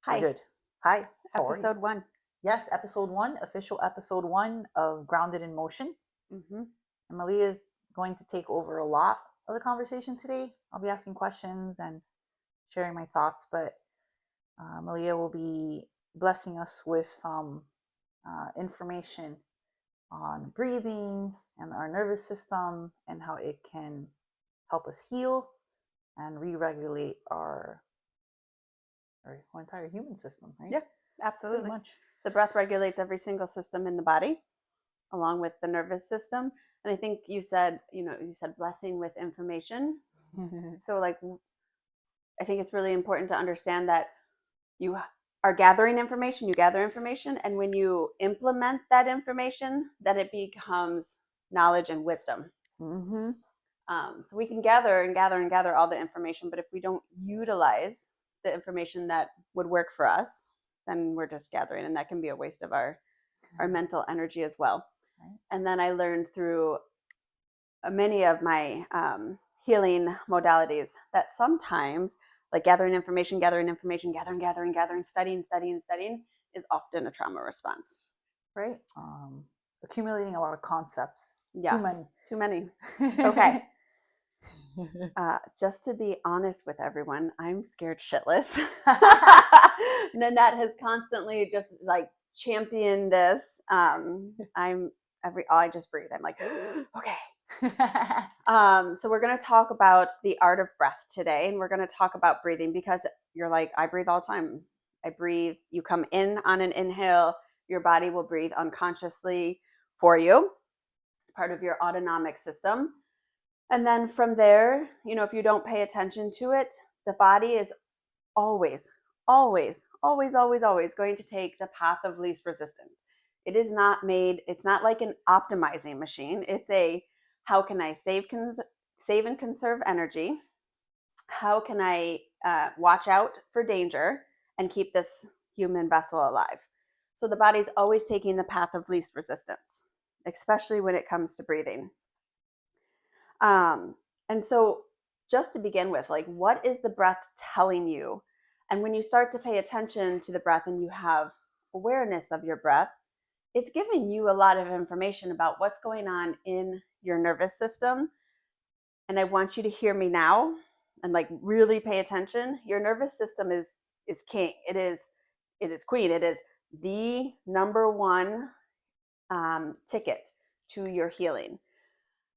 We're Hi, good. Hi, how are you? episode 1. Yes, episode one, official episode one of Grounded in Motion. Mm-hmm. And Malia is going to take over a lot of the conversation today. I'll be asking questions and sharing my thoughts, but Malia will be blessing us with some information on breathing and our nervous system and how it can help us heal and re-regulate our whole entire human system, right? Yeah, Pretty absolutely. much. The breath regulates every single system in the body, along with the nervous system. And I think you said blessing with information. So, I think it's really important to understand that you are gathering information, you gather information, and when you implement that information, that it becomes knowledge and wisdom. Mm-hmm. So we can gather and gather and gather all the information, but if we don't utilize the information that would work for us, then we're just gathering, and that can be a waste of our mental energy as well. Right. And then I learned through many of my healing modalities that sometimes, like gathering information, gathering, studying is often a trauma response. Right. Accumulating a lot of concepts. Yes, Too many. Okay. Just to be honest with everyone, I'm scared shitless. Nanette has constantly just championed this. I just breathe. I'm like, okay. So we're going to talk about the art of breath today, and we're going to talk about breathing because you're like, I breathe all the time. I breathe. You come in on an inhale, your body will breathe unconsciously for you. It's part of your autonomic system. And then from there, if you don't pay attention to it, the body is always going to take the path of least resistance. It is not made, it's not like an optimizing machine. It's how can I save and conserve energy? How can I watch out for danger and keep this human vessel alive? So the body's always taking the path of least resistance, especially when it comes to breathing. And so just to begin with, what is the breath telling you? And when you start to pay attention to the breath and you have awareness of your breath, it's giving you a lot of information about what's going on in your nervous system. And I want you to hear me now and really pay attention. Your nervous system is king. It is queen. It is the number one ticket to your healing.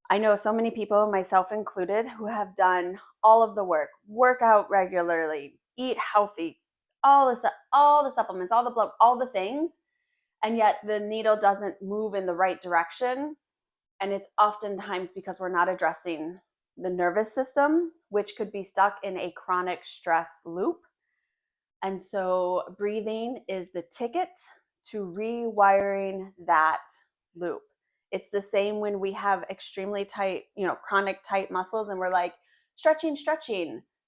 I know so many people, myself included, who have done all of the work out regularly, eat healthy, all the supplements, all the blood, all the things, and yet the needle doesn't move in the right direction. And it's oftentimes because we're not addressing the nervous system, which could be stuck in a chronic stress loop. And so breathing is the ticket to rewiring that loop. It's the same when we have extremely tight, chronic tight muscles and we're like stretching.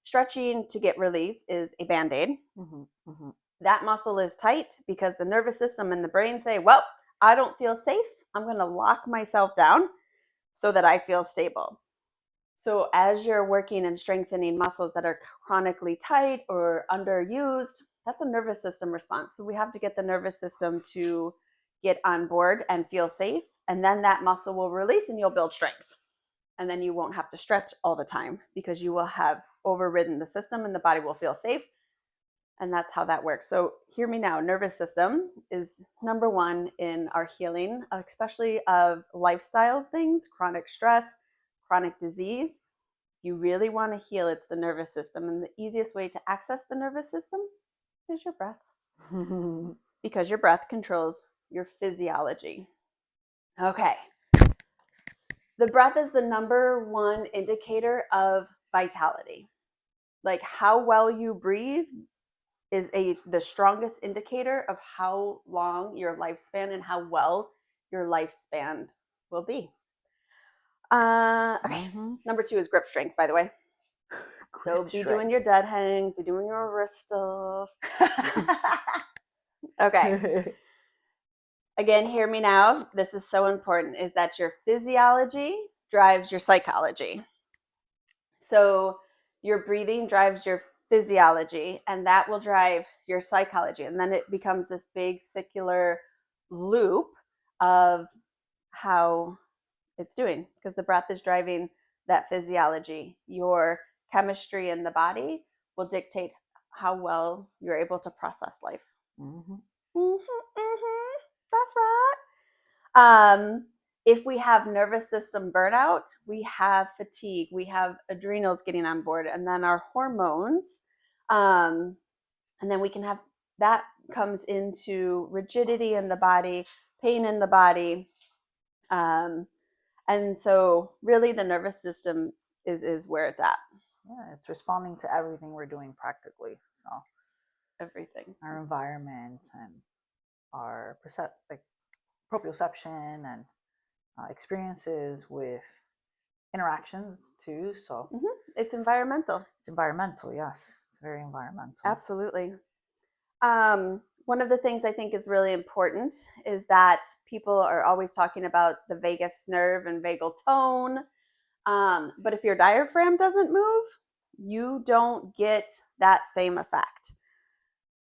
Stretching to get relief is a Band-Aid. Mm-hmm. Mm-hmm. That muscle is tight because the nervous system and the brain say, well, I don't feel safe. I'm going to lock myself down so that I feel stable. So as you're working and strengthening muscles that are chronically tight or underused, that's a nervous system response. So we have to get the nervous system to get on board and feel safe. And then that muscle will release and you'll build strength. And then you won't have to stretch all the time because you will have overridden the system and the body will feel safe. And that's how that works. So hear me now. Nervous system is number one in our healing, especially of lifestyle things, chronic stress, chronic disease. You really want to heal, it's the nervous system. And the easiest way to access the nervous system is your breath. Because your breath controls your physiology. Okay. The breath is the number one indicator of vitality. Like how well you breathe is the strongest indicator of how long your lifespan and how well your lifespan will be. Okay. Mm-hmm. Number 2 is grip strength, by the way. So be doing your dead hang, be doing your wrist stuff. Okay. Again, hear me now. This is so important, is that your physiology drives your psychology. So your breathing drives your physiology, and that will drive your psychology. And then it becomes this big circular loop of how it's doing, because the breath is driving that physiology. Your chemistry in the body will dictate how well you're able to process life. Mm-hmm. That's right. If we have nervous system burnout, we have fatigue, we have adrenals getting on board, and then our hormones. And then we can have that comes into rigidity in the body, pain in the body. And so really the nervous system is where it's at. Yeah, it's responding to everything we're doing practically. So Everything. our environment and our like proprioception and experiences with interactions too. So It's environmental. it's environmental. Yes, it's very environmental. Absolutely. One of the things I think is really important is that people are always talking about the vagus nerve and vagal tone. But if your diaphragm doesn't move, you don't get that same effect.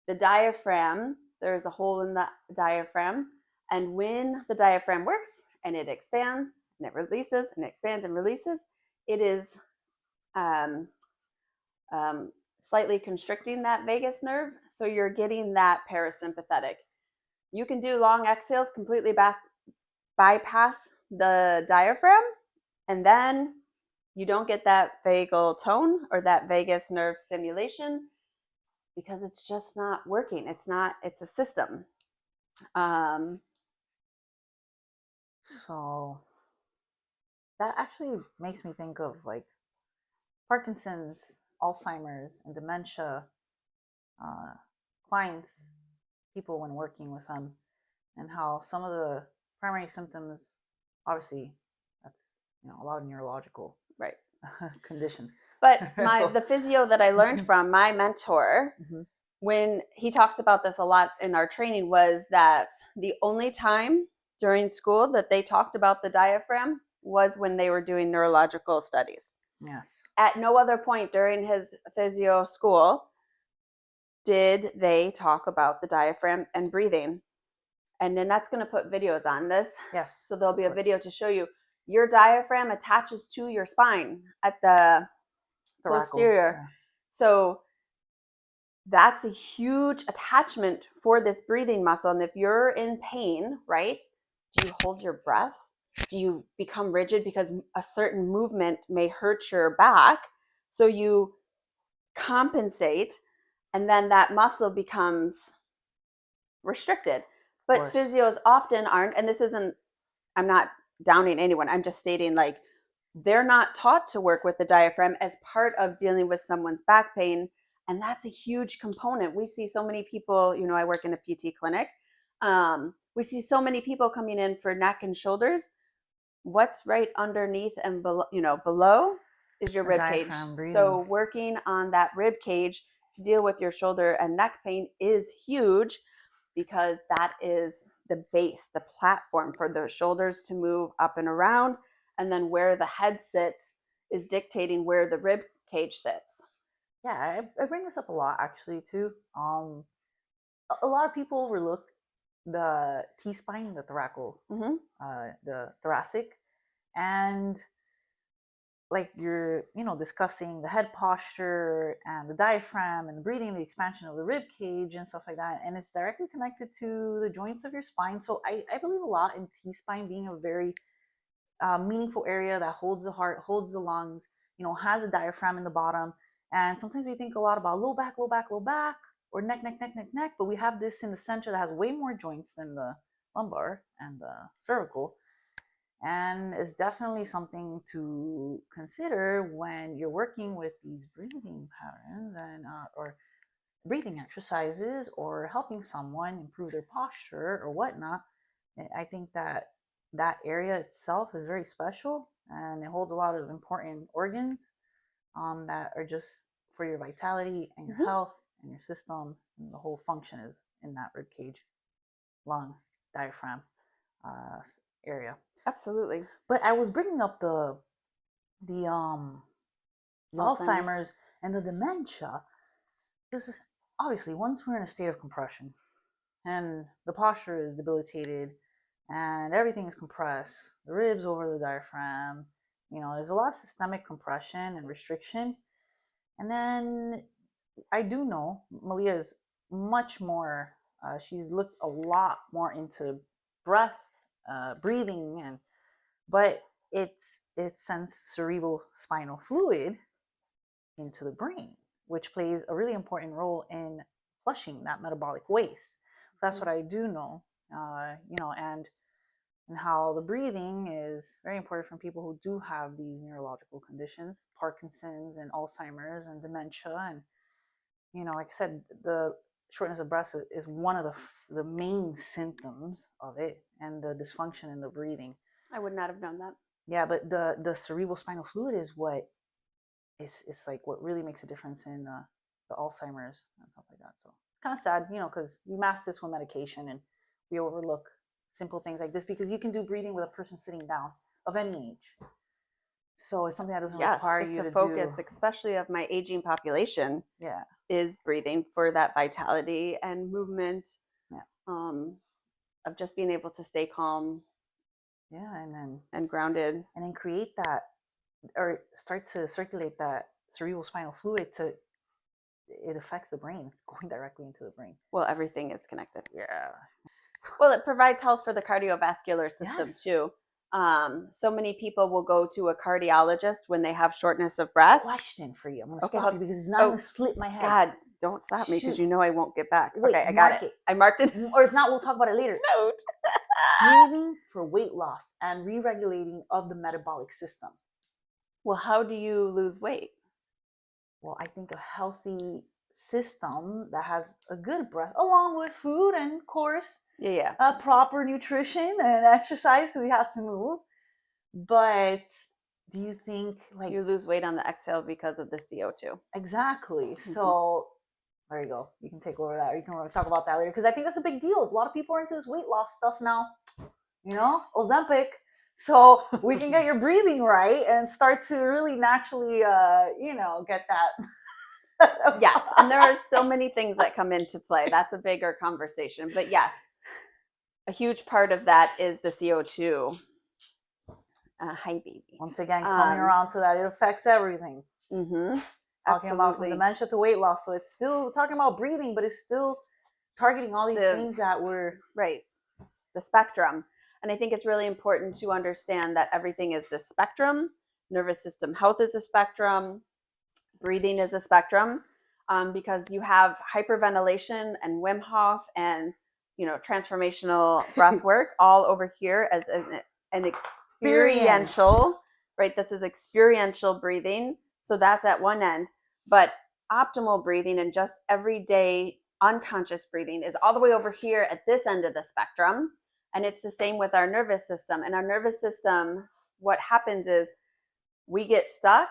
The diaphragm, there's a hole in the diaphragm. And when the diaphragm works and it expands and it releases and it expands and releases, it is um, slightly constricting that vagus nerve. So you're getting that parasympathetic. You can do long exhales, completely bypass the diaphragm, and then you don't get that vagal tone or that vagus nerve stimulation because it's just not working. It's a system. So that actually makes me think of like Parkinson's, Alzheimer's, and dementia uh, clients, people when working with them, and how some of the primary symptoms, obviously, that's a lot of neurological Right. conditions. But So, the physio that I learned from my mentor, when he talks about this a lot in our training, was that the only time during school that they talked about the diaphragm was when they were doing neurological studies. Yes. At no other point during his physio school did they talk about the diaphragm and breathing. And Nanette's going to put videos on this. Yes. So there'll be a video to show you. Your diaphragm attaches to your spine at the posterior. Yeah. So that's a huge attachment for this breathing muscle. And if you're in pain, right, do you hold your breath? Do you become rigid because a certain movement may hurt your back? So you compensate, and then that muscle becomes restricted. But physios often aren't, and this isn't, I'm not downing anyone. I'm just stating like they're not taught to work with the diaphragm as part of dealing with someone's back pain. And that's a huge component. We see so many people, I work in a PT clinic. We see so many people coming in for neck and shoulders. What's right underneath and below is your rib cage. So working on that rib cage to deal with your shoulder and neck pain is huge, because that is the base, the platform for the shoulders to move up and around. And then where the head sits is dictating where the rib cage sits. Yeah, I bring this up a lot actually too. A lot of people overlook the T-spine, the the thoracic, and like you're discussing the head posture and the diaphragm and breathing, the expansion of the rib cage and stuff like that, and it's directly connected to the joints of your spine. So I believe a lot in T-spine being a very meaningful area that holds the heart, holds the lungs, has a diaphragm in the bottom. And sometimes we think a lot about low back, low back, low back, or neck, neck, neck, neck, neck, but we have this in the center that has way more joints than the lumbar and the cervical. And it's definitely something to consider when you're working with these breathing patterns and or breathing exercises or helping someone improve their posture or whatnot. I think that area itself is very special, and it holds a lot of important organs that are just for your vitality and your health and your system, and the whole function is in that rib cage, lung, diaphragm area. Absolutely. But I was bringing up the Alzheimer's and the dementia, because obviously once we're in a state of compression and the posture is debilitated and everything is compressed, the ribs over the diaphragm, there's a lot of systemic compression and restriction. And then I do know Malia is much more, she's looked a lot more into breath, breathing, but it sends cerebral spinal fluid into the brain, which plays a really important role in flushing that metabolic waste. So that's what I do know, and how the breathing is very important for people who do have these neurological conditions, Parkinson's and Alzheimer's and dementia. And, like I said, the shortness of breath is one of the main symptoms of it, and the dysfunction in the breathing. I would not have known that. Yeah, but the cerebral spinal fluid is what it's like what really makes a difference in the Alzheimer's and stuff like that. So kind of sad, because we mask this with medication and we overlook simple things like this because you can do breathing with a person sitting down of any age. So it's something that doesn't Yes, require it's you a to focus, do. especially of my aging population, Yeah, is breathing for that vitality and movement, yeah, um, of just being able to stay calm yeah, and grounded. and then create that or start to circulate that cerebral spinal fluid to it affects the brain. It's going directly into the brain. Well, everything is connected. Yeah. Well, it provides health for the cardiovascular system Yes. too. So many people will go to a cardiologist when they have shortness of breath. Question for you. I'm going to Okay, stop you because it's not going to slip my head. God, don't stop me because Shoot. you know I won't get back. Wait, okay, I got mark it. it. I marked it. Or if not, we'll talk about it later. Note. Breathing for weight loss and re-regulating of the metabolic system. Well, how do you lose weight? Well, I think a healthy system that has a good breath, along with food and, of course, proper nutrition and exercise because you have to move. But do you think you lose weight on the exhale because of the CO2? Exactly. Mm-hmm. So there you go. You can take over that. Or you can talk about that later because I think that's a big deal. A lot of people are into this weight loss stuff now. Ozempic. So we can get your breathing right and start to really naturally, get that. Yes, and there are so many things that come into play. That's a bigger conversation. But yes, a huge part of that is the CO2. Hi, baby. Once again, coming around to that, it affects everything. Mm-hmm. Talking about from dementia to weight loss. So it's still talking about breathing, but it's still targeting all these things that were... Right. The spectrum. And I think it's really important to understand that everything is the spectrum. Nervous system health is a spectrum. Breathing is a spectrum, because you have hyperventilation and Wim Hof and transformational breath work all over here as an experiential, right? This is experiential breathing. So that's at one end. But optimal breathing and just everyday unconscious breathing is all the way over here at this end of the spectrum. And it's the same with our nervous system. And our nervous system, what happens is we get stuck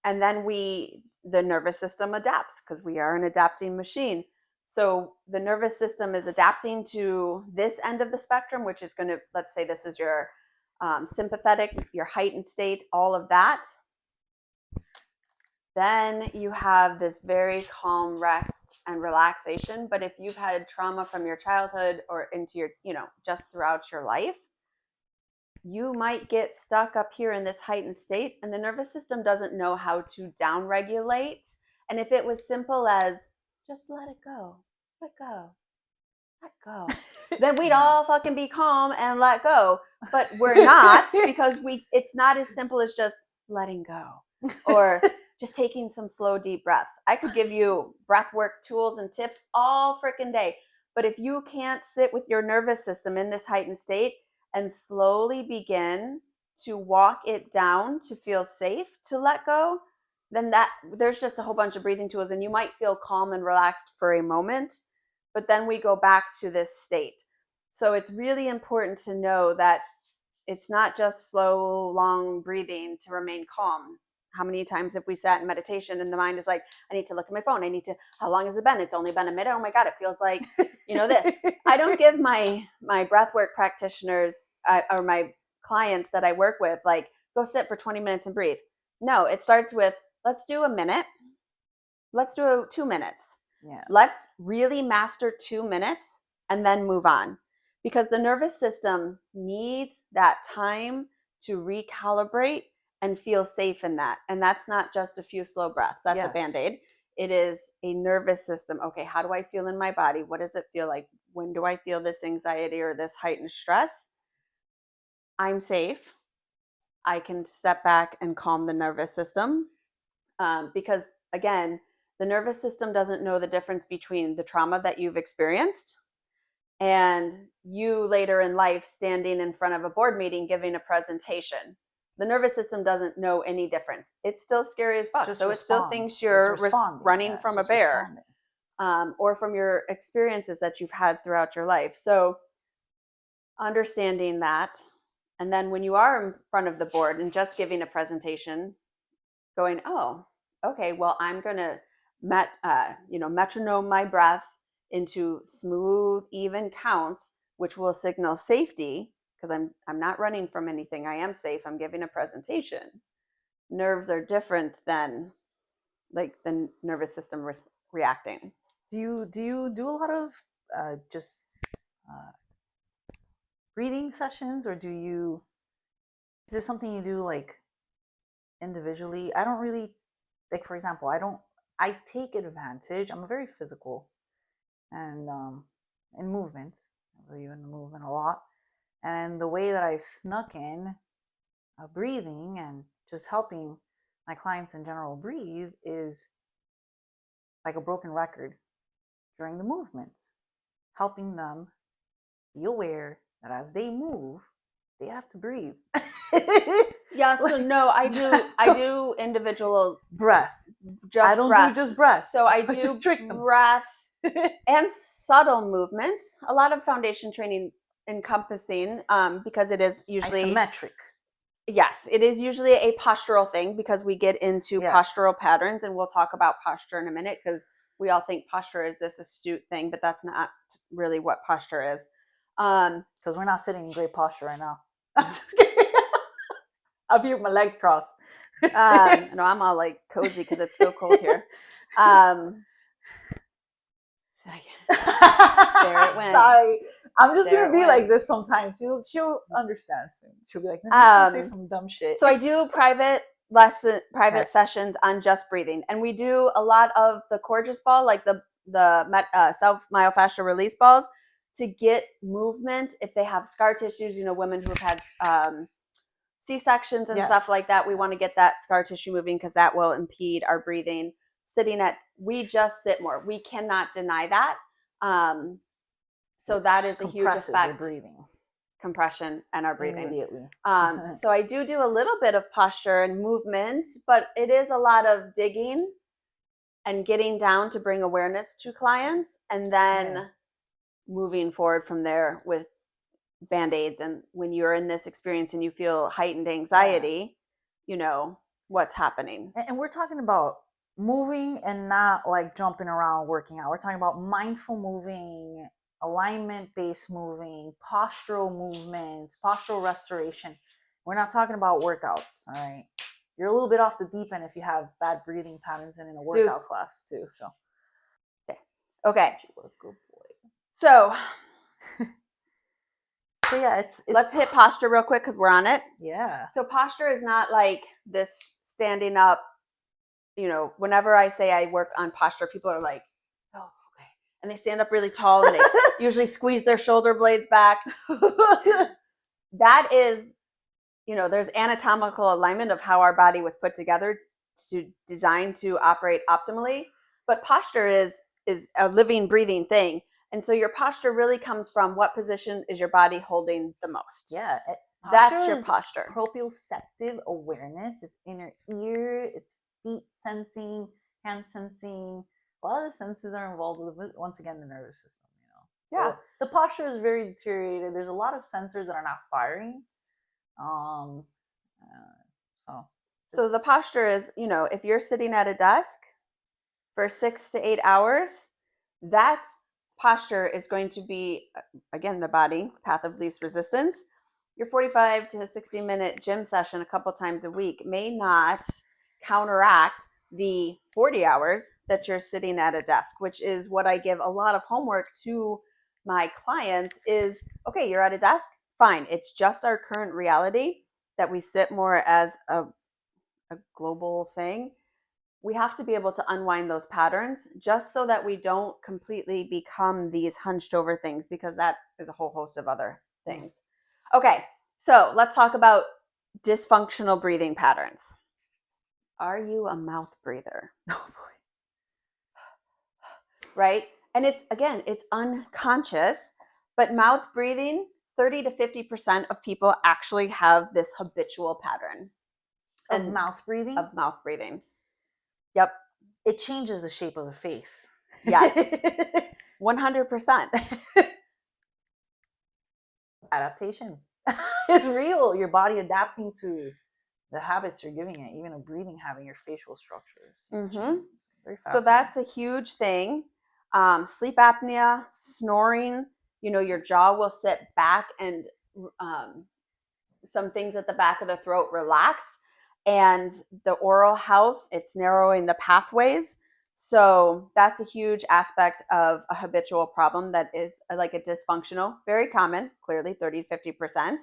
and then the nervous system adapts because we are an adapting machine. So the nervous system is adapting to this end of the spectrum, which is going to, let's say this is your sympathetic, your heightened state, all of that. Then you have this very calm rest and relaxation. But if you've had trauma from your childhood or into your, just throughout your life, you might get stuck up here in this heightened state and the nervous system doesn't know how to downregulate. And if it was simple as just let it go, let go, let go, then we'd all fucking be calm and let go. But we're not because it's not as simple as just letting go or just taking some slow, deep breaths. I could give you breathwork tools and tips all freaking day. But if you can't sit with your nervous system in this heightened state and slowly begin to walk it down to feel safe to let go, then there's just a whole bunch of breathing tools and you might feel calm and relaxed for a moment, but then we go back to this state. So it's really important to know that it's not just slow, long breathing to remain calm. How many times have we sat in meditation and the mind is like, I need to look at my phone. How long has it been? It's only been a minute. Oh my God, it feels like, this. I don't give my breathwork practitioners or my clients that I work with, like, go sit for 20 minutes and breathe. No, it starts with, let's do a minute. let's do 2 minutes. Yeah. Let's really master 2 minutes and then move on, because the nervous system needs that time to recalibrate and feel safe in that. And that's not just a few slow breaths. That's a Yes. band-aid. It is a nervous system. Okay, how do I feel in my body? What does it feel like? When do I feel this anxiety or this heightened stress? I'm safe. I can step back and calm the nervous system, because, again, the nervous system doesn't know the difference between the trauma that you've experienced and you later in life standing in front of a board meeting giving a presentation. The nervous system doesn't know any difference. It's still scary as fuck. Just So it still responds. thinks It's you're responding. running Yeah, it's from a just bear, responding. or from your experiences that you've had throughout your life. So understanding that. And then when you are in front of the board and just giving a presentation, going, oh, okay, well, I'm going to metronome my breath into smooth, even counts, which will signal safety, because I'm not running from anything. I am safe. I'm giving a presentation. Nerves are different than like the nervous system reacting. Do you do a lot of just uh, breathing sessions, or is this something you do like individually? I don't really, like, for example, I take advantage. I'm a very physical and in movement. I believe in movement a lot. And the way that I've snuck in breathing and just helping my clients in general breathe is like a broken record during the movements, helping them be aware that as they move, they have to breathe. Yeah, so Like, no, I do individual breath. I just don't breath. do just breath. So I I do just trick them. breath and subtle movement. A lot of foundation training encompassing, because it is usually, Isometric. yes, it is usually a postural thing, because we get into Yes. postural patterns, and we'll talk about posture in a minute, because we all think posture is this astute thing, but that's not really what posture is. Because we're not sitting in great posture right now. I'm just kidding. I'll be with my legs crossed. No, I'm all like cozy because it's so cold here. There it went. Sorry, I'm just There gonna it be went. like this sometimes. She'll understand soon. She'll be like, "No, say some dumb shit." So I do private Yes. sessions on just breathing, and we do a lot of the Courgeous ball, like the self myofascial release balls, to get movement if they have scar tissues. Women who have had C-sections and stuff like that. We want to get that scar tissue moving, because that will impede our breathing. We just sit more. We cannot deny that. So that is a huge effect. Your breathing. Compression and our breathing. Immediately. So I do a little bit of posture and movement, but it is a lot of digging and getting down to bring awareness to clients, and then moving forward from there with band-aids. And when you're in this experience and you feel heightened anxiety, what's happening. And we're talking about moving and not like jumping around working out. We're talking about mindful moving, alignment based moving, postural movements, postural restoration. We're not talking about workouts. All right, you're a little bit off the deep end if you have bad breathing patterns and in a workout class too. So okay, good boy. So yeah, let's hit posture real quick, because we're on it. Yeah. So posture is not like this standing up. Whenever I say I work on posture, people are like, oh, okay. And they stand up really tall, and they usually squeeze their shoulder blades back. That is, there's anatomical alignment of how our body was put together to design to operate optimally. But posture is a living, breathing thing. And so your posture really comes from what position is your body holding the most. Yeah. That's your posture. Proprioceptive awareness. It's inner ear, it's feet sensing, hand sensing. A lot of the senses are involved with, once again, the nervous system. Yeah. So the posture is very deteriorated. There's a lot of sensors that are not firing. So the posture is, if you're sitting at a desk for 6 to 8 hours, that's posture is going to be, again, the body, path of least resistance. Your 45 to 60-minute gym session a couple times a week may not counteract the 40 hours that you're sitting at a desk, which is what I give a lot of homework to my clients is, okay, you're at a desk, fine. It's just our current reality that we sit more as a global thing. We have to be able to unwind those patterns just so that we don't completely become these hunched over things, because that is a whole host of other things. Okay, so let's talk about dysfunctional breathing patterns. Are you a mouth breather? Oh boy. Right? And it's, again, it's unconscious, but mouth breathing, 30 to 50% of people actually have this habitual pattern Of mouth breathing? of mouth breathing. Yep. It changes the shape of the face. Yes. 100%. Adaptation. It's real. Your body adapting to the habits you're giving it, even a breathing habit, your facial structures. Very So that's a huge thing. Sleep apnea, snoring, your jaw will sit back and some things at the back of the throat relax. And the oral health, it's narrowing the pathways. So that's a huge aspect of a habitual problem that is like a dysfunctional, very common, clearly 30 to 50%.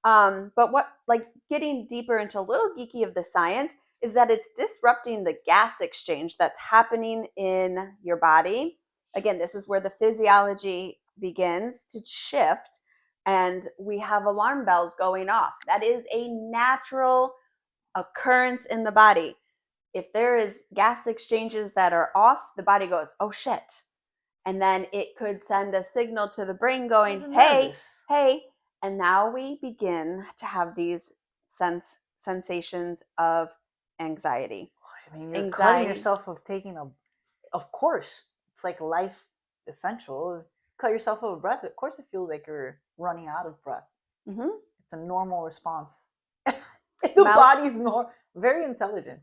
But what, like, getting deeper into a little geeky of the science is that it's disrupting the gas exchange that's happening in your body. Again, this is where the physiology begins to shift, and we have alarm bells going off. That is a natural occurrence in the body. If there is gas exchanges that are off, the body goes, oh shit. And then it could send a signal to the brain going, hey, hey. And now we begin to have these sensations of anxiety. I mean, you're cutting yourself of taking of course, it's like life essential. Cut yourself of breath. Of course, it feels like you're running out of breath. It's a normal response. The body's very intelligent.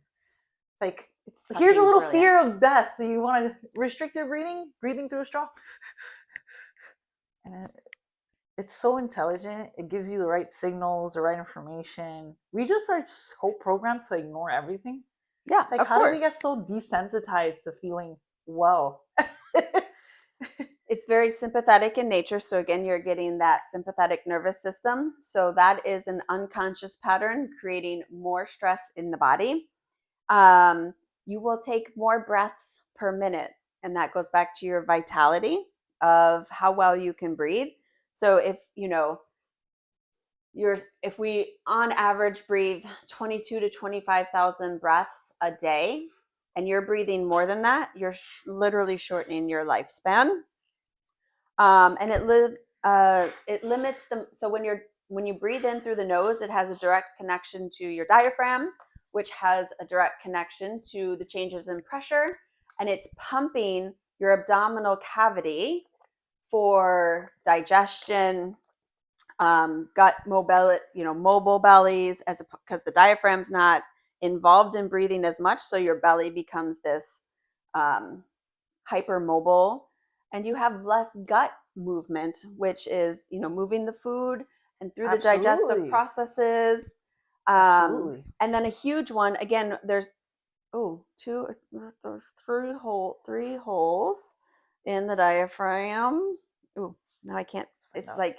Like, here's a little fear of death. You want to restrict your breathing through a straw. And it's so intelligent. It gives you the right signals, the right information. We just are so programmed to ignore everything. Yeah, it's like, how do we get so desensitized to feeling well? It's very sympathetic in nature. So again, you're getting that sympathetic nervous system. So that is an unconscious pattern creating more stress in the body. You will take more breaths per minute. And that goes back to your vitality of how well you can breathe. So if we on average breathe 22 to 25,000 breaths a day, and you're breathing more than that, you're literally shortening your lifespan. And it limits them. So when you breathe in through the nose, it has a direct connection to your diaphragm, which has a direct connection to the changes in pressure, and it's pumping your abdominal cavity for digestion, gut mobility, mobile bellies, because the diaphragm's not involved in breathing as much, so your belly becomes this hypermobile, and you have less gut movement, which is moving the food and through the digestive processes. And then a huge one, again, there's three holes in the diaphragm. Now I can't, it's like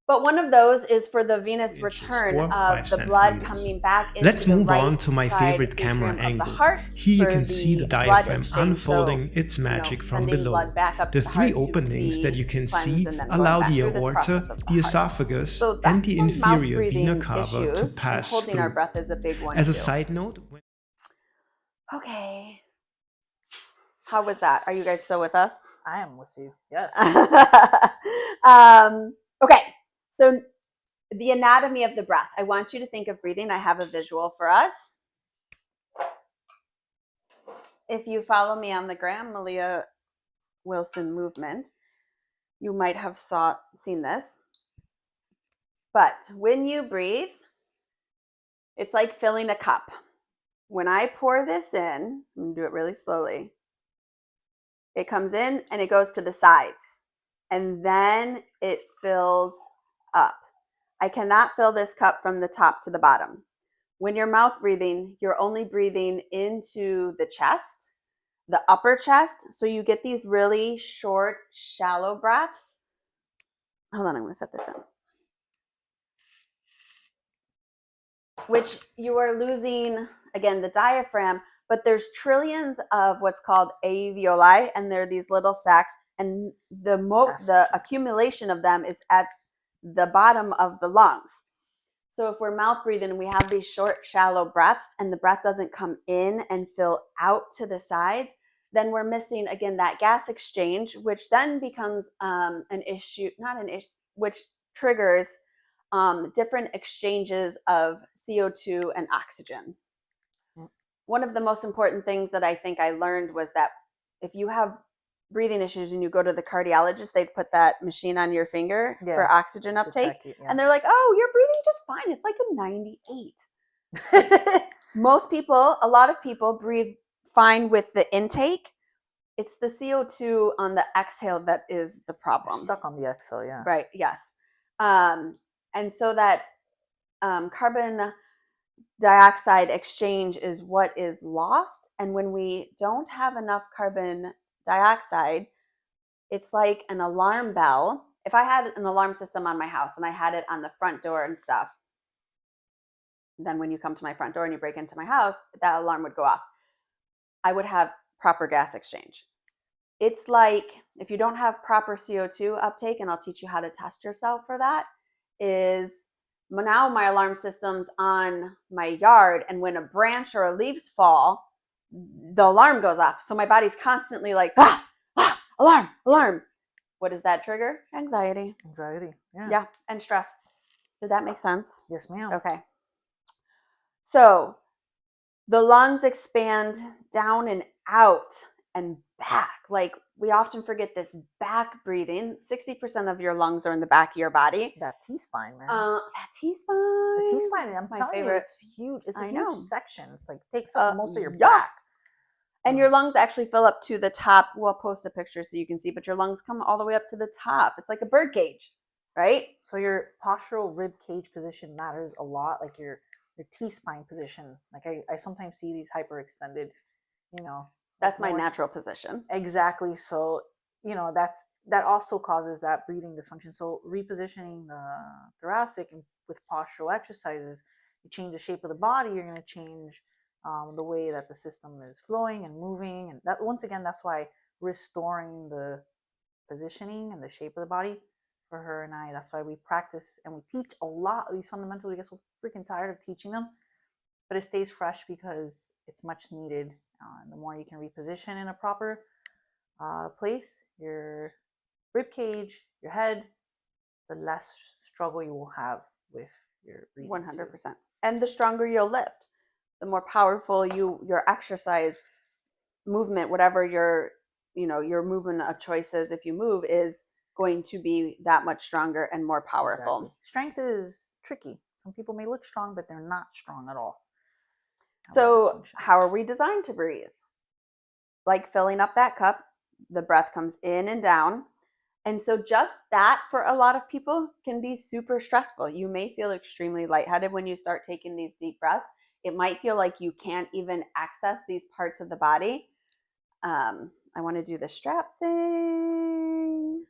but one of those is for the venous return of the blood coming back into Let's the move right on to my favorite camera angle. Of the heart. Here you can see the diaphragm unfolding its magic from below. The three openings that you can see allow the aorta, the esophagus, and the inferior vena cava to pass holding through. Our breath is a big one As a too. side note, okay, how was that? Are you guys still with us? I am with you. Yes. Okay, so the anatomy of the breath. I want you to think of breathing. I have a visual for us. If you follow me on the gram, Malia Wilson Movement, you might have seen this. But when you breathe, it's like filling a cup. When I pour this in, I'm going to do it really slowly. It comes in and it goes to the sides, and then it fills up. I cannot fill this cup from the top to the bottom. When you're mouth breathing, you're only breathing into the chest, the upper chest. So you get these really short, shallow breaths. Hold on, I'm going to set this down. Which you are losing, again, the diaphragm, but there's trillions of what's called alveoli, and they're these little sacs, and the accumulation of them is at the bottom of the lungs. So if we're mouth breathing, we have these short, shallow breaths, and the breath doesn't come in and fill out to the sides, then we're missing, again, that gas exchange, which then becomes an issue, which triggers different exchanges of CO2 and oxygen. One of the most important things that I think I learned was that if you have breathing issues and you go to the cardiologist, they put that machine on your finger for oxygen uptake. And they're like, oh, you're breathing just fine. It's like a 98. A lot of people breathe fine with the intake. It's the CO2 on the exhale that is the problem. You're stuck on the exhale, yeah. Right, yes. And so that carbon dioxide exchange is what is lost. And when we don't have enough carbon dioxide, it's like an alarm bell. If I had an alarm system on my house and I had it on the front door and stuff, then when you come to my front door and you break into my house, that alarm would go off. I would have proper gas exchange. It's like if you don't have proper CO2 uptake, and I'll teach you how to test yourself for that, is now my alarm system's on my yard, and when a branch or a leaves fall, the alarm goes off. So my body's constantly like, alarm, alarm. What does that trigger? Anxiety. Anxiety, yeah. Yeah, and stress. Did that make sense? Yes, ma'am. Okay. So the lungs expand down and out and back. Like, we often forget this back breathing. 60% of your lungs are in the back of your body. That T-spine, man. That T-spine. The T-spine, I'm telling you, it's huge. It's a huge section. It's like takes up most of your back. And your lungs actually fill up to the top. We'll post a picture so you can see, but your lungs come all the way up to the top. It's like a bird cage, right? So your postural rib cage position matters a lot, like your T-spine position. Like I sometimes see these hyperextended, That's my natural position. Exactly. So, that also causes that breathing dysfunction. So repositioning the thoracic and with postural exercises, you change the shape of the body, you're going to change the way that the system is flowing and moving. And that, once again, that's why restoring the positioning and the shape of the body for her and I, that's why we practice and we teach a lot of these fundamentals. We get so freaking tired of teaching them, but it stays fresh because it's much needed. The more you can reposition in a proper place, your rib cage, your head, the less struggle you will have with your breathing. 100%. And the stronger you'll lift, the more powerful your exercise movement, whatever your movement of choices, if you move, is going to be that much stronger and more powerful. Exactly. Strength is tricky. Some people may look strong, but they're not strong at all. So how are we designed to breathe? Like filling up that cup, the breath comes in and down. And so just that for a lot of people can be super stressful. You may feel extremely lightheaded when you start taking these deep breaths. It might feel like you can't even access these parts of the body. I want to do the strap thing.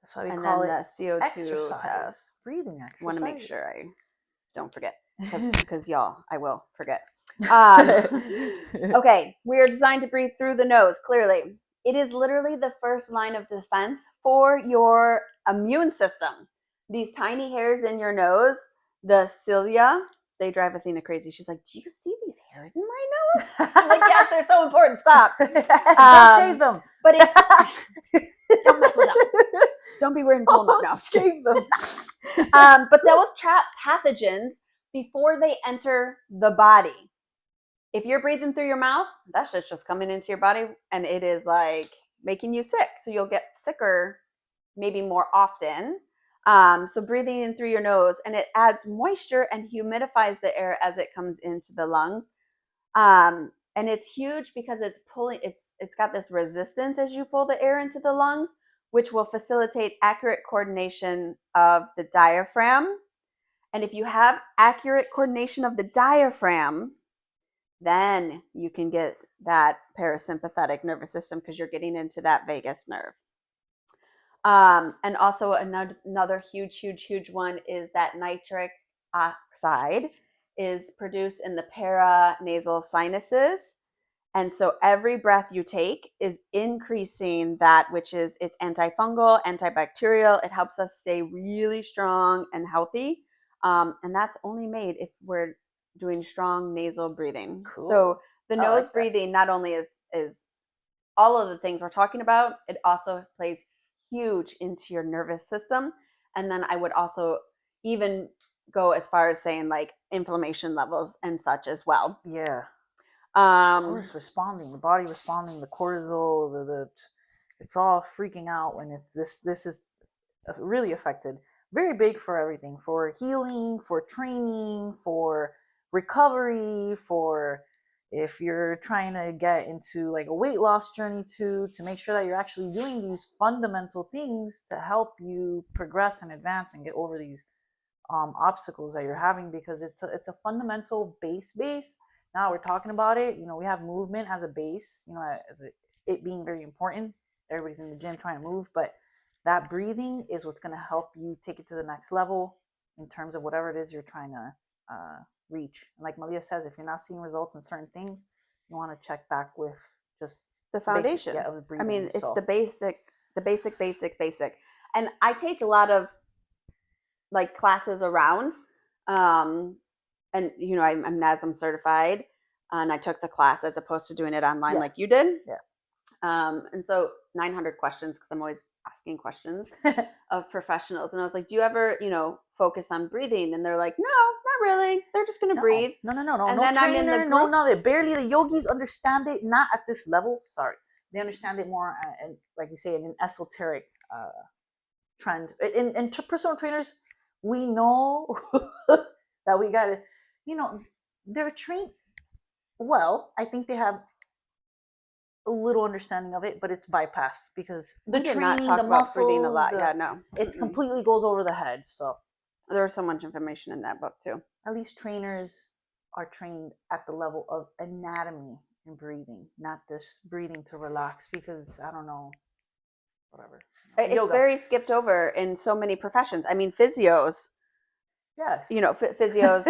That's why we call it the CO2 exercise. test. Breathing exercise. I want to make sure I don't forget, because y'all, I will forget. Okay, we are designed to breathe through the nose, clearly. It is literally the first line of defense for your immune system. These tiny hairs in your nose, the cilia, they drive Athena crazy. She's like, do you see these hairs in my nose? I'm like, yes, they're so important. Stop. Don't shave them. But it's don't mess with them. Don't be wearing pull them up now. Shave them. But those trap pathogens before they enter the body. If you're breathing through your mouth, that's just coming into your body, and it is like making you sick. So you'll get sicker maybe more often. So breathing in through your nose, and it adds moisture and humidifies the air as it comes into the lungs. And it's huge because it's got this resistance as you pull the air into the lungs, which will facilitate accurate coordination of the diaphragm And if you have accurate coordination of the diaphragm, then you can get that parasympathetic nervous system because you're getting into that vagus nerve. And also another huge one is that nitric oxide is produced in the paranasal sinuses. And so every breath you take is increasing that, which is it's antifungal, antibacterial. It helps us stay really strong and healthy. And that's only made if we're doing strong nasal breathing. Cool. So the nose breathing not only is all of the things we're talking about, it also plays huge into your nervous system. And then I would also even go as far as saying like inflammation levels and such as well. Yeah. Of course, responding, the body responding, the cortisol, it's all freaking out when it's this is really affected. Very big for everything, for healing, for training, for recovery, for if you're trying to get into like a weight loss journey to make sure that you're actually doing these fundamental things to help you progress and advance and get over these obstacles that you're having, because it's a fundamental base. Now we're talking about it, we have movement as a base, as it being very important. Everybody's in the gym trying to move, but that breathing is what's going to help you take it to the next level in terms of whatever it is you're trying to reach. And like Malia says, if you're not seeing results in certain things, you want to check back with just the foundation of the breathing. I mean, it's the basic. And I take a lot of like classes around, and I'm NASM certified, and I took the class as opposed to doing it online like you did. Yeah. And so 900 questions, because I'm always asking questions of professionals. And I was like, do you ever, focus on breathing? And they're like, no, not really. They're just going to breathe. No. And no then trainer, I'm in the group. No, barely the yogis understand it. Not at this level. Sorry. They understand it more, and like you say, in an esoteric trend. In personal trainers, we know that we got to, they're trained well. I think they have a little understanding of it, but it's bypassed because the training, the muscles, breathing a lot. It's completely goes over the head. So there's so much information in that book too. At least trainers are trained at the level of anatomy and breathing, not this breathing to relax, because I don't know, whatever. It's yoga. Very skipped over in so many professions. I mean, physios. Yes. Physios,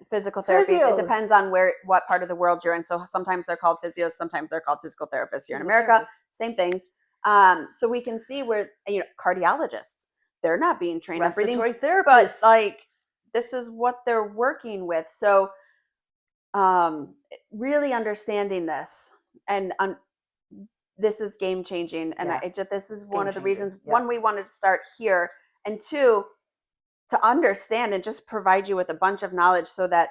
physical therapies. It depends on what part of the world you're in. So sometimes they're called physios, sometimes they're called physical therapists. Here in America, same things. So we can see where, cardiologists, they're not being trained on breathing. Therapists. But like, this is what they're working with. So really understanding this, and this is game changing. And this is one of the reasons, one, we wanted to start here, and two, to understand and just provide you with a bunch of knowledge so that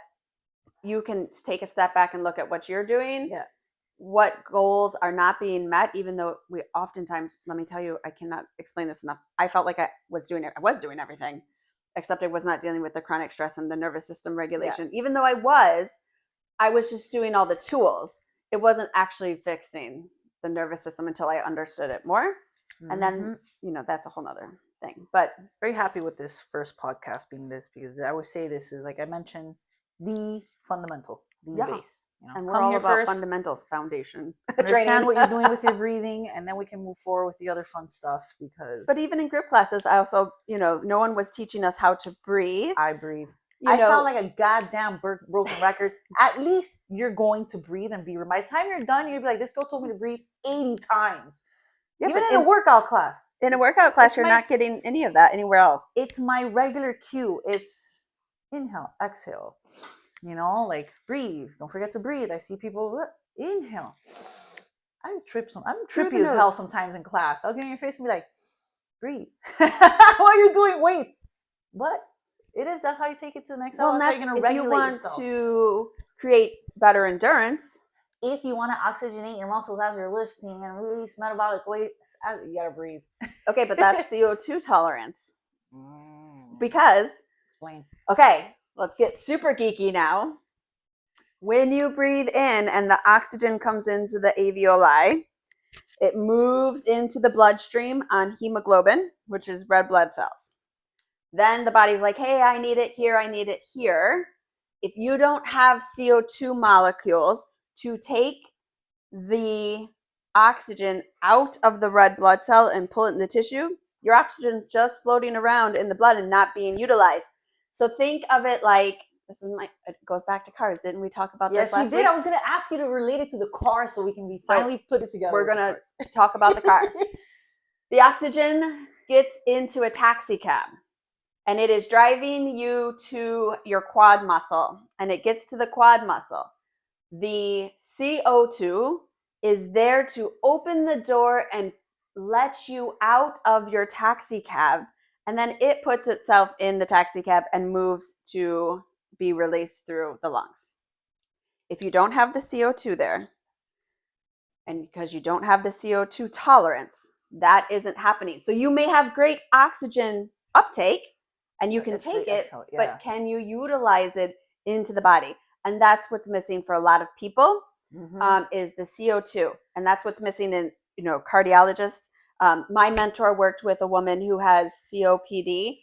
you can take a step back and look at what you're doing, what goals are not being met, even though we oftentimes, let me tell you, I cannot explain this enough. I felt like I was doing everything, except I was not dealing with the chronic stress and the nervous system regulation. Even though I was just doing all the tools. It wasn't actually fixing the nervous system until I understood it more. Mm-hmm. And then, that's a whole nother thing. But very happy with this first podcast being this, because I would say this is, like I mentioned, the fundamental, the base. And we're all about fundamentals, foundation. Understand what you're doing with your breathing, and then we can move forward with the other fun stuff. But even in group classes, I also, no one was teaching us how to breathe. I breathe. I sound like a goddamn broken record. At least you're going to breathe and be. By the time you're done, you'll be like, this girl told me to breathe 80 times. Yeah, even in a workout class. In a workout class, you're not getting any of that anywhere else. It's my regular cue. It's inhale, exhale. Like breathe. Don't forget to breathe. I see people inhale. I'm trippy as hell sometimes in class. I'll get in your face and be like, breathe. While you're doing weights. But that's how you take it to the next level. Well, that's if you want to create better endurance. If you want to oxygenate your muscles as you're lifting and release metabolic waste, you gotta breathe. Okay, but that's CO2 tolerance. Because, explain. Okay, let's get super geeky now. When you breathe in and the oxygen comes into the alveoli, it moves into the bloodstream on hemoglobin, which is red blood cells. Then the body's like, hey, I need it here, I need it here. If you don't have CO2 molecules to take the oxygen out of the red blood cell and pull it in the tissue, your oxygen's just floating around in the blood and not being utilized. So think of it like, it goes back to cars. Didn't we talk about this last week? Yes, we did. I was going to ask you to relate it to the car so we can finally put it together. We're going to talk about the car. The oxygen gets into a taxi cab and it is driving you to your quad muscle, and it gets to the quad muscle. The CO2 is there to open the door and let you out of your taxi cab, and then it puts itself in the taxi cab and moves to be released through the lungs. If you don't have the CO2 there, and because you don't have the CO2 tolerance, that isn't happening. So you may have great oxygen uptake and you can take it, but can you utilize it into the body? And that's what's missing for a lot of people, is the CO2. And that's what's missing in, cardiologists. My mentor worked with a woman who has COPD.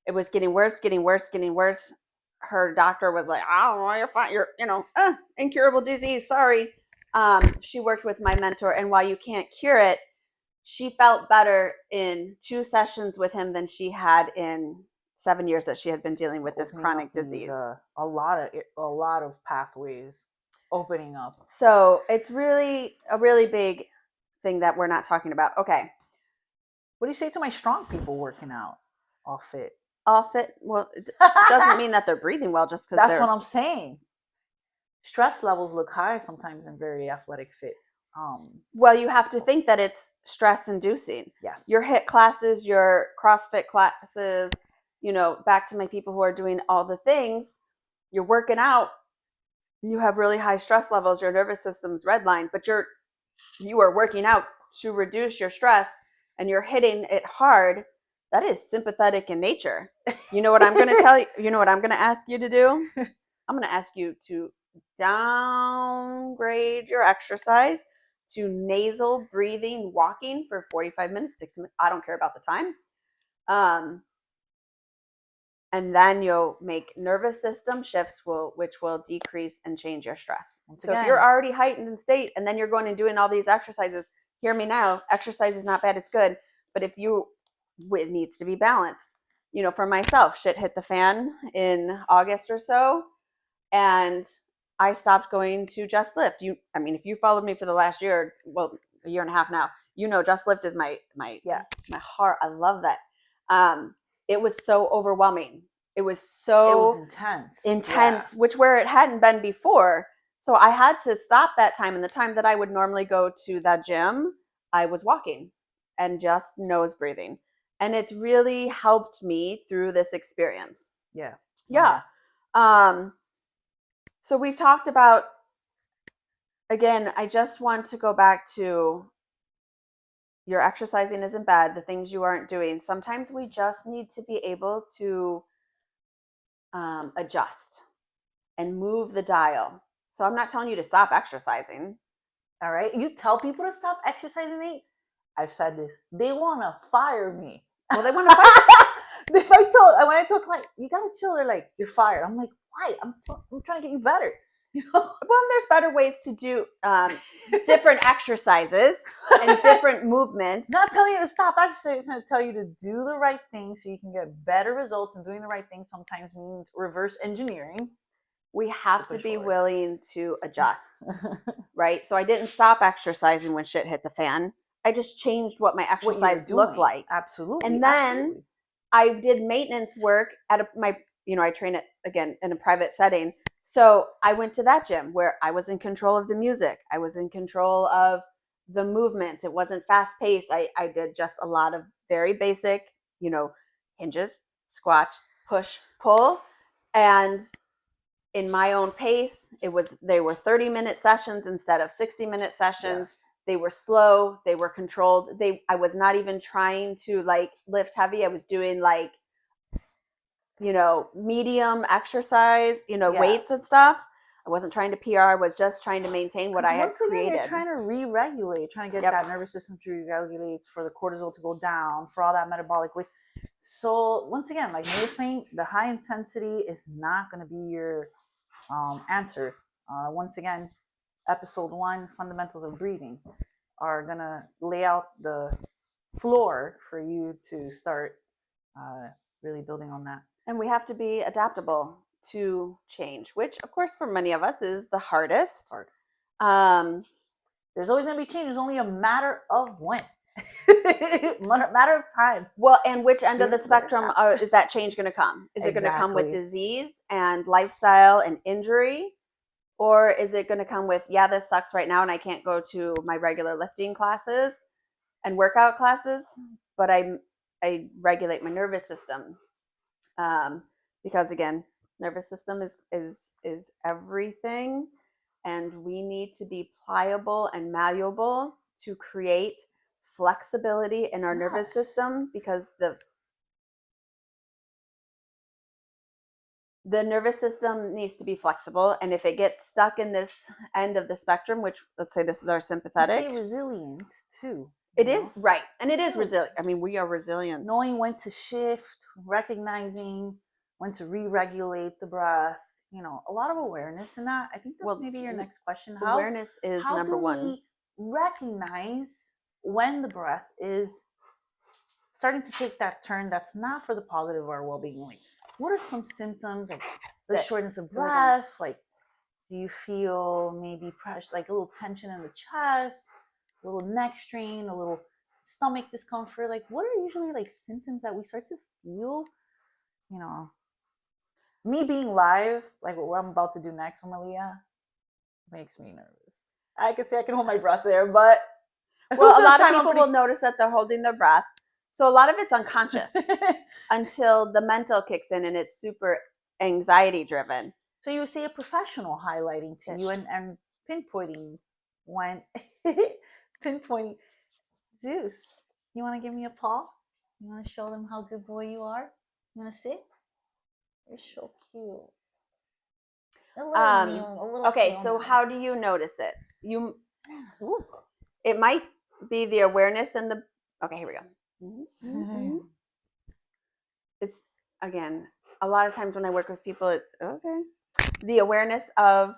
It was getting worse, getting worse, getting worse. Her doctor was like, I don't know, you're fine. You're, incurable disease. Sorry. She worked with my mentor. And while you can't cure it, she felt better in 2 sessions with him than she had in 7 years that she had been dealing with this chronic disease. A lot of pathways opening up. So it's really a really big thing that we're not talking about. Okay. What do you say to my strong people working out? All fit. Well, it doesn't mean that they're breathing well just because That's what I'm saying. Stress levels look high sometimes in very athletic fit. Well, you have to think that it's stress inducing. Yes. Your HIIT classes, your CrossFit classes, back to my people who are doing all the things, you're working out, you have really high stress levels, your nervous system's redlined, but you are working out to reduce your stress and you're hitting it hard. That is sympathetic in nature. You know what I'm going to tell you? You know what I'm going to ask you to do? I'm going to ask you to downgrade your exercise to nasal breathing, walking for 45 minutes, 60 minutes. I don't care about the time. And then you'll make nervous system shifts, which will decrease and change your stress. So if you're already heightened in state and then you're going and doing all these exercises, hear me now, exercise is not bad, it's good. But it needs to be balanced. For myself, shit hit the fan in August or so, and I stopped going to Just Lift. If you followed me for the last year, well, a year and a half now, Just Lift is my heart. I love that. It was so overwhelming. It was intense, which where it hadn't been before. So I had to stop that time. And the time that I would normally go to that gym, I was walking and just nose breathing. And it's really helped me through this experience. Yeah. Yeah. So we've talked about, again, I just want to go back to your exercising isn't bad, the things you aren't doing. Sometimes we just need to be able to adjust and move the dial. So I'm not telling you to stop exercising. All right. You tell people to stop exercising. I've said this. They want to fire me. Well, they want to fire. When I tell a client, you got to chill, they're like, you're fired. I'm like, why? I'm trying to get you better. Well, there's better ways to do different exercises and different movements. Not telling you to stop exercising. It's going to tell you to do the right thing so you can get better results. And doing the right thing sometimes means reverse engineering. We have to be willing to adjust, right? So I didn't stop exercising when shit hit the fan. I just changed what my exercise looked like. Absolutely. And then I did maintenance work at I train it again in a private setting. So I went to that gym where I was in control of the music. I was in control of the movements. It wasn't fast paced. I did just a lot of very basic, hinges, squat, push, pull. And in my own pace, they were 30-minute sessions instead of 60-minute sessions. Yes. They were slow. They were controlled. I was not even trying to lift heavy. I was doing medium exercise, weights and stuff. I wasn't trying to PR. I was just trying to maintain what I had created. Again, you're trying to re-regulate, trying to get that nervous system to re-regulate, for the cortisol to go down, for all that metabolic waste. So once again, like May's saying, the high intensity is not going to be your answer. Once again, episode 1, fundamentals of breathing, are going to lay out the floor for you to start really building on that. And we have to be adaptable to change, which of course for many of us is the hardest. There's always going to be change. It's only a matter of when. Matter of time. Well, and which end of the spectrum is that change going to come? Is it going to come with disease and lifestyle and injury? Or is it going to come with, yeah, this sucks right now and I can't go to my regular lifting classes and workout classes, but I regulate my nervous system. Because again, nervous system is everything, and we need to be pliable and malleable to create flexibility in our nervous system, because the nervous system needs to be flexible. And if it gets stuck in this end of the spectrum, which let's say this is our sympathetic, it's resilient too. It is right, and it is resilient. I mean, we are resilient. Knowing when to shift, recognizing when to re-regulate the breath. A lot of awareness in that. I think that's maybe your next question. Awareness is number one. How do we recognize when the breath is starting to take that turn that's not for the positive of our well-being? Like, what are some symptoms, like the shortness of breath? Like, do you feel maybe pressure, like a little tension in the chest, a little neck strain, a little stomach discomfort? Like, what are usually like symptoms that we start to feel? Me being live, like what I'm about to do next with Malia, makes me nervous. I can say I can hold my breath there, but a lot of people will notice that they're holding their breath. So a lot of it's unconscious until the mental kicks in, and it's super anxiety driven. So you see a professional highlighting to you and pinpointing when pinpointing. Zeus, you want to give me a paw? You want to show them how good boy you are? You want to sit? You're so cute. Okay, so how do you notice it? It might be the awareness and the. Okay, here we go. Mm-hmm. It's, again, a lot of times when I work with people, it's the awareness of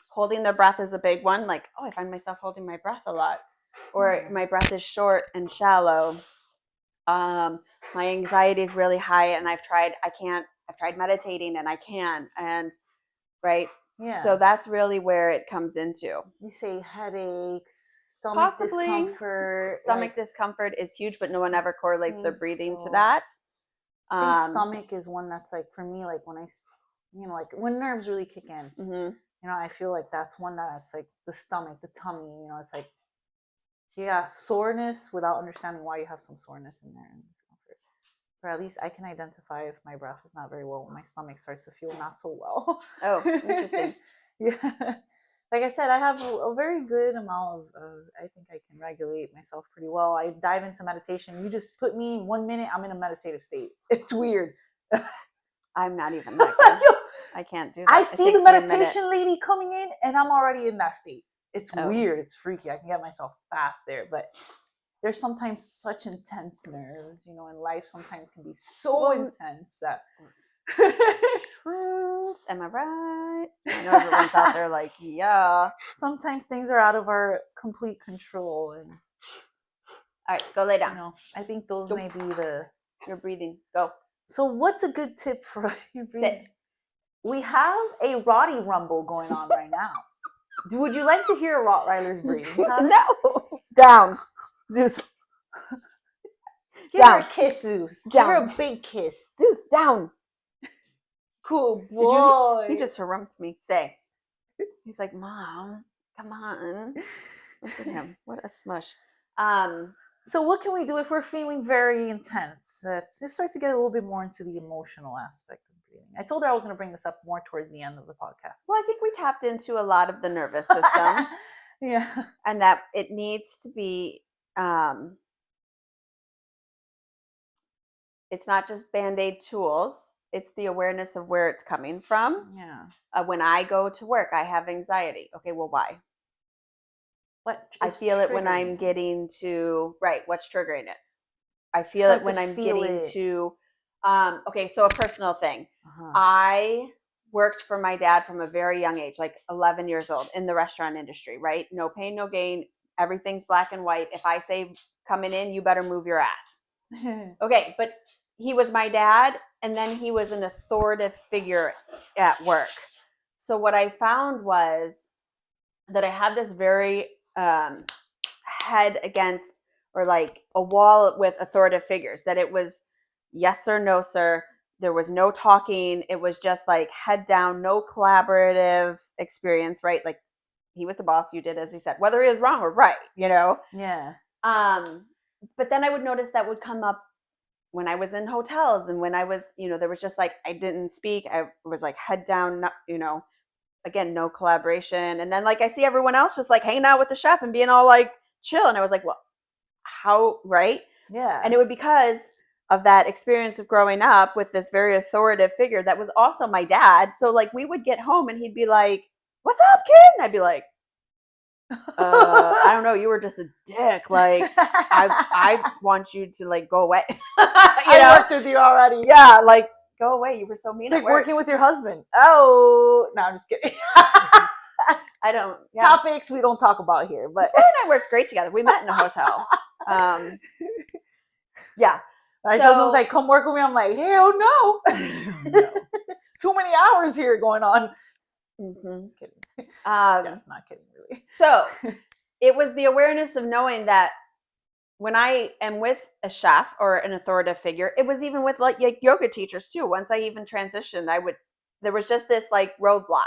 holding their breath is a big one. Like, I find myself holding my breath a lot, or my breath is short and shallow. My anxiety is really high, and I've tried meditating and I can, and right. Yeah. So that's really where it comes into. You say headaches, stomach discomfort. Stomach discomfort is huge, but no one ever correlates their breathing to that. I think stomach is one that's like, for me, like when I, like when nerves really kick in, I feel like that's one that's like the stomach, the tummy, it's like, soreness without understanding why you have some soreness in there and discomfort. Or at least I can identify if my breath is not very well when my stomach starts to feel not so well. Oh, interesting. Yeah. Like I said, I have a very good amount of, I think I can regulate myself pretty well. I dive into meditation. You just put me in 1 minute, I'm in a meditative state. It's weird. I'm not even that good. I can't do that. I see the meditation lady coming in and I'm already in that state. It's weird. It's freaky. I can get myself fast there, but there's sometimes such intense nerves, and life sometimes can be so intense that. Truth. Am I right? I know everyone's out there like, yeah. Sometimes things are out of our complete control. And all right, go lay down. I think those may be your breathing. Go. So what's a good tip for your breathing? Sit. We have a Roddy rumble going on right now. Would you like to hear a Rottweiler's breathing? No. Down. Zeus. Give her a kiss, Zeus. Down. Give her a big kiss. Zeus, down. Cool boy. He just harumphed me. Stay. He's like, Mom, come on. Look at him. What a smush. So what can we do if we're feeling very intense? Let's start to get a little bit more into the emotional aspect of breathing. I told her I was going to bring this up more towards the end of the podcast. Well, I think we tapped into a lot of the nervous system. Yeah. And that it needs to be, it's not just Band-Aid tools. It's the awareness of where it's coming from. Yeah. When I go to work, I have anxiety. Okay, well, why? I feel it when I'm getting to, right, what's triggering it? I feel it when I'm getting to, okay, so a personal thing. I worked for my dad from a very young age, like 11 years old, in the restaurant industry, right? No pain, no gain. Everything's black and white. If I say coming in, you better move your ass. Okay, but he was my dad, and then he was an authoritative figure at work. So what I found was that I had this very head against, or like a wall with authoritative figures, that it was yes sir, no sir. There was no talking. It was just like head down, no collaborative experience, right? Like he was the boss, you did as he said, whether he was wrong or right, you know? Yeah. But then I would notice that would come up when I was in hotels, and when I was, there was just like, I didn't speak. I was like head down, again, no collaboration. And then like I see everyone else just like hanging out with the chef and being all like chill. And I was like, well, how, right? Yeah. And it would, because of that experience of growing up with this very authoritative figure that was also my dad. So like we would get home and he'd be like, what's up, kid? And I'd be like, I don't know, you were just a dick. Like I want you to like go away. I worked with you already. Yeah, like go away. You were so mean. It's like working with your husband. Oh, no, I'm just kidding. I don't. Yeah. Topics we don't talk about here, but Claire and I worked great together. We met in a hotel. Yeah. My husband's like, come work with me. I'm like, hell no. No. Too many hours here going on. Just kidding. Yes, not kidding, really. So it was the awareness of knowing that when I am with a chef or an authoritative figure, it was even with like yoga teachers too. Once I even transitioned, there was just this like roadblock.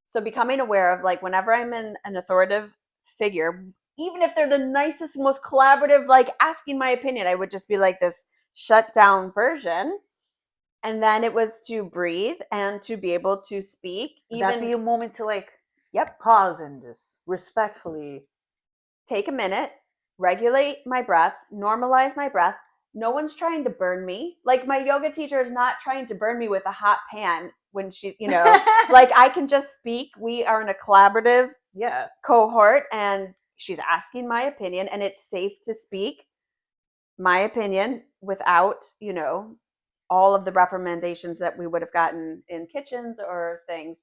So becoming aware of like, whenever I'm in an authoritative figure, even if they're the nicest, most collaborative, like asking my opinion, I would just be like this shut down version. And then it was to breathe and to be able to speak. That'd be a moment to like, pause and just respectfully take a minute, regulate my breath, normalize my breath. No one's trying to burn me. Like my yoga teacher is not trying to burn me with a hot pan when she's, like I can just speak. We are in a collaborative cohort, and she's asking my opinion, and it's safe to speak my opinion without, all of the recommendations that we would have gotten in kitchens or things.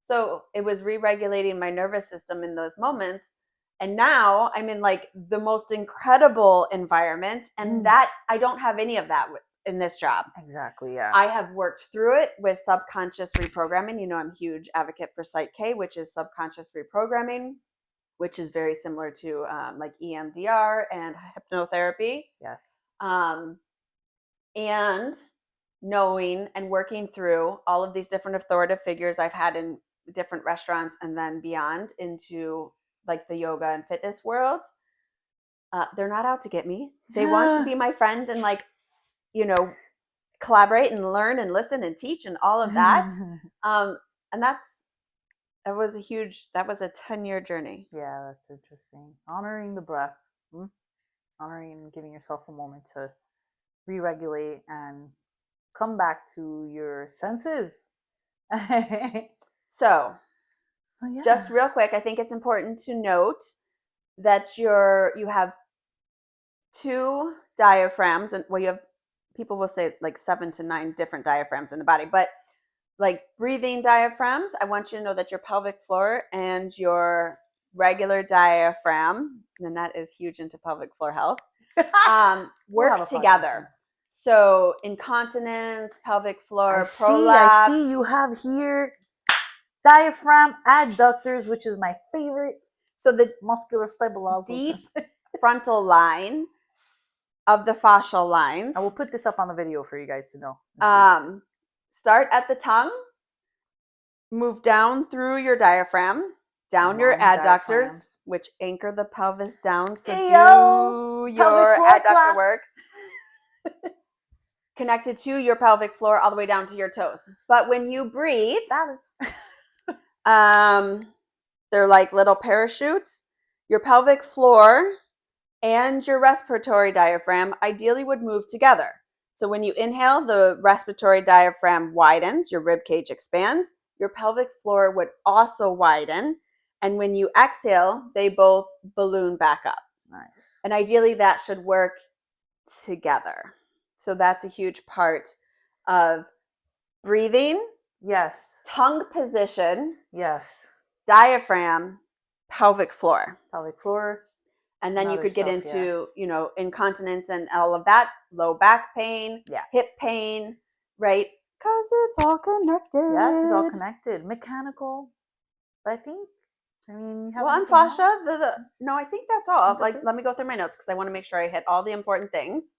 So it was re-regulating my nervous system in those moments. And now I'm in like the most incredible environment, and that I don't have any of that in this job. Exactly, yeah. I have worked through it with subconscious reprogramming. I'm a huge advocate for Psych K, which is subconscious reprogramming, which is very similar to like EMDR and hypnotherapy. Yes. And knowing and working through all of these different authoritative figures I've had in different restaurants and then beyond into like the yoga and fitness world, they're not out to get me. They want to be my friends and like, collaborate and learn and listen and teach and all of that. And that was a 10-year journey. Yeah, that's interesting. Honoring the breath, honoring and giving yourself a moment to re-regulate and come back to your senses. So just real quick, I think it's important to note that you have 2 diaphragms, and people will say like 7 to 9 different diaphragms in the body, but like breathing diaphragms, I want you to know that your pelvic floor and your regular diaphragm, and that is huge into pelvic floor health, work together. So incontinence, pelvic floor, prolapse. I see you have here diaphragm adductors, which is my favorite. So the muscular stabilizer, deep frontal line of the fascial lines. I will put this up on the video for you guys to know. Start at the tongue, move down through your diaphragm, down your adductors, which anchor the pelvis down. So do your adductor work. Connected to your pelvic floor all the way down to your toes. But when you breathe, they're like little parachutes. Your pelvic floor and your respiratory diaphragm ideally would move together. So when you inhale, the respiratory diaphragm widens, your rib cage expands, your pelvic floor would also widen. And when you exhale, they both balloon back up. Nice. And ideally that should work together. So that's a huge part of breathing. Yes. Tongue position. Yes. Diaphragm, pelvic floor. Pelvic floor. And then you could get into, incontinence and all of that, low back pain, hip pain, right? Because it's all connected. Yes, it's all connected. Mechanical, but I think, you have and fascia, no, I think that's all. Let me go through my notes because I want to make sure I hit all the important things.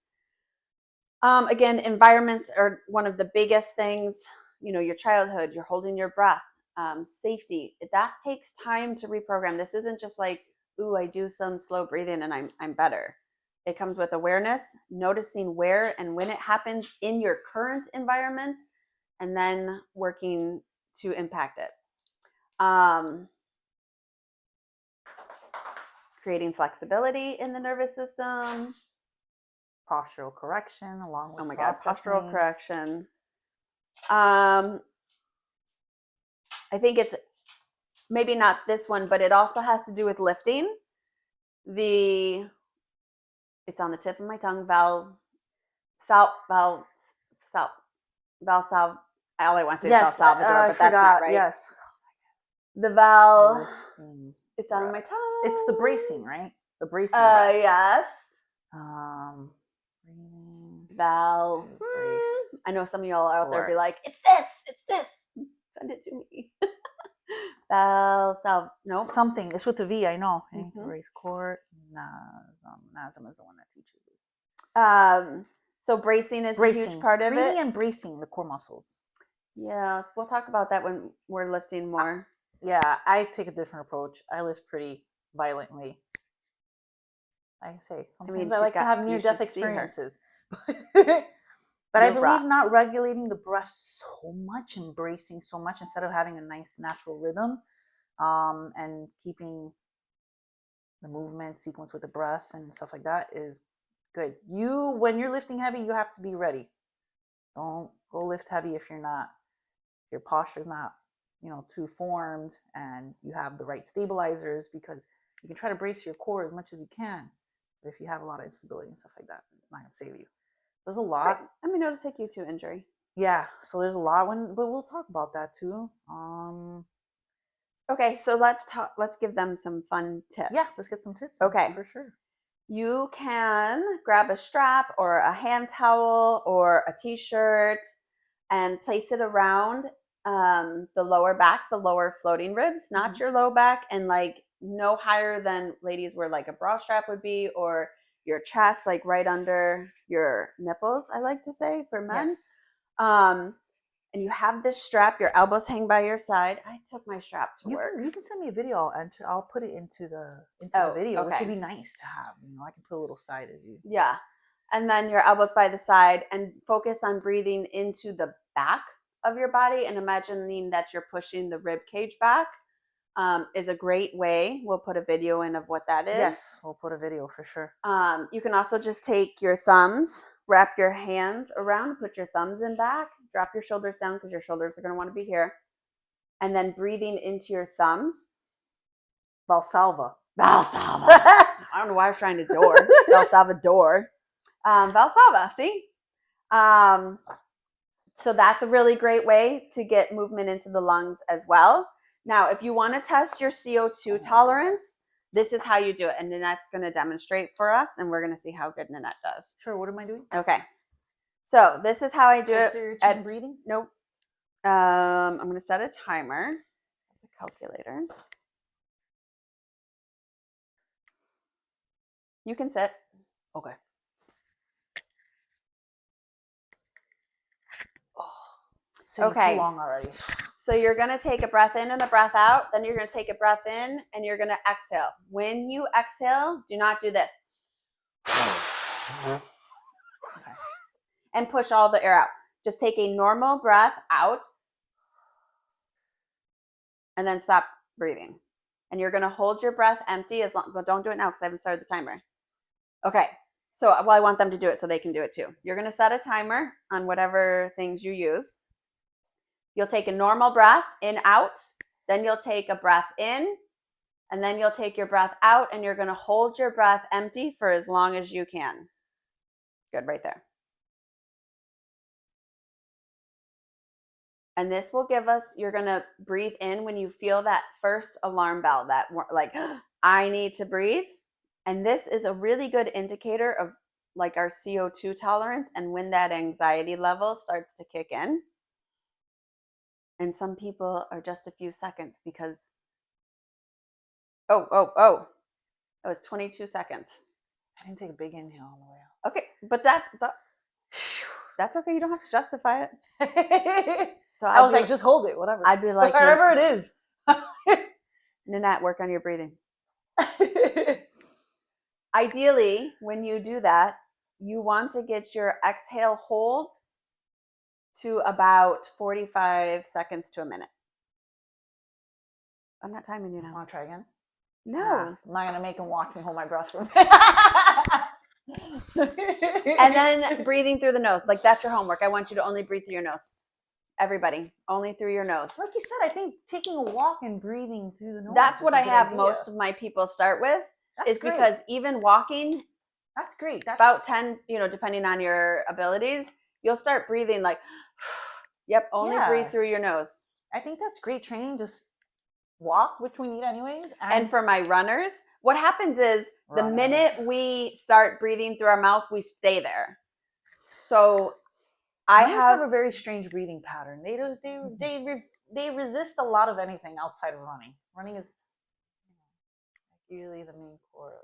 Again, environments are one of the biggest things. Your childhood, you're holding your breath, safety. That takes time to reprogram. This isn't just like, ooh, I do some slow breathing and I'm better. It comes with awareness, noticing where and when it happens in your current environment, and then working to impact it. Creating flexibility in the nervous system. Postural correction along with postural correction. I think it's maybe not this one, but it also has to do with lifting. It's on the tip of my tongue. All I want to say is Val Salvador, but that's not right. Yes. The Val. It's on my tongue. It's the bracing, right? The bracing. Yes. Breathing. Val. I know some of y'all out there be like, it's this. Send it to me. No. Something. It's with a V, I know. I need to brace core. Nasm is the one that teaches us. So bracing is a huge part of it. Breathing and bracing the core muscles. Yes, we'll talk about that when we're lifting more. I take a different approach. I lift pretty violently. I say sometimes I like to have near-death experiences. But I believe not regulating the breath so much and bracing so much instead of having a nice natural rhythm, and keeping the movement sequence with the breath and stuff like that is good. When you're lifting heavy, you have to be ready. Don't go lift heavy if your posture's not, too formed and you have the right stabilizers, because you can try to brace your core as much as you can. But if you have a lot of instability and stuff like that, it's not going to save you. There's a lot. Right. Let me know to take you to injury. Yeah, so there's a lot, but we'll talk about that too. Okay, so let's give them some fun tips. Yeah, let's get some tips. Okay, for sure. You can grab a strap or a hand towel or a t-shirt and place it around the lower back, the lower floating ribs, not your low back, and no higher than, ladies, where a bra strap would be, or your chest, right under your nipples, I like to say, for men. Yes. And you have this strap, your elbows hang by your side. I took my strap to work. You can send me a video. I'll put it into the video, which would be nice to have. I can put a little side as you. Yeah. And then your elbows by the side, and focus on breathing into the back of your body and imagining that you're pushing the rib cage back. Is a great way. We'll put a video in of what that is. Yes, we'll put a video for sure. You can also just take your thumbs, wrap your hands around, put your thumbs in back, drop your shoulders down because your shoulders are going to want to be here. And then breathing into your thumbs. Valsalva. I don't know why I was trying to door. Valsalvador. Valsalva, see? So that's a really great way to get movement into the lungs as well. Now, if you want to test your CO2 tolerance, this is how you do it. And Nanette's going to demonstrate for us, and we're going to see how good Nanette does. Sure. What am I doing? Okay. So this is how I do it. At breathing? Nope. I'm going to set a timer. That's a calculator. You can sit. Okay. Okay. Too long already. So you're going to take a breath in and a breath out. Then you're going to take a breath in and you're going to exhale. When you exhale, do not do this. Okay. And push all the air out. Just take a normal breath out and then stop breathing. And you're going to hold your breath empty but don't do it now because I haven't started the timer. Okay. So, well, I want them to do it so they can do it too. You're going to set a timer on whatever things you use. You'll take a normal breath in, out. Then you'll take a breath in, and then you'll take your breath out, and you're going to hold your breath empty for as long as you can. Good, right there. And this will give us, you're going to breathe in when you feel that first alarm bell, that like, I need to breathe. And this is a really good indicator of like our CO2 tolerance and when that anxiety level starts to kick in. And some people are just a few seconds because, that was 22 seconds. I didn't take a big inhale on the way out. Okay, but that's okay. You don't have to justify it. So I was like, just hold it, whatever. I'd be like, wherever it is. Nanette, work on your breathing. Ideally, when you do that, you want to get your exhale hold to about 45 seconds to a minute. I'm not timing you now. Want to try again? No. I'm not going to make him watch me hold my breath for a minute. And then breathing through the nose. Like, that's your homework. I want you to only breathe through your nose. Everybody, only through your nose. Like you said, I think taking a walk and breathing through the nose. That's what I have most of my people start with. That's great. Because even walking, that's great. That's about 10, depending on your abilities, you'll start breathing like, yep, only breathe through your nose. I think that's great training. Just walk, which we need anyways. And for my runners, what happens is the minute we start breathing through our mouth, we stay there. So I have a very strange breathing pattern. They resist a lot of anything outside of running. Running is usually the main core.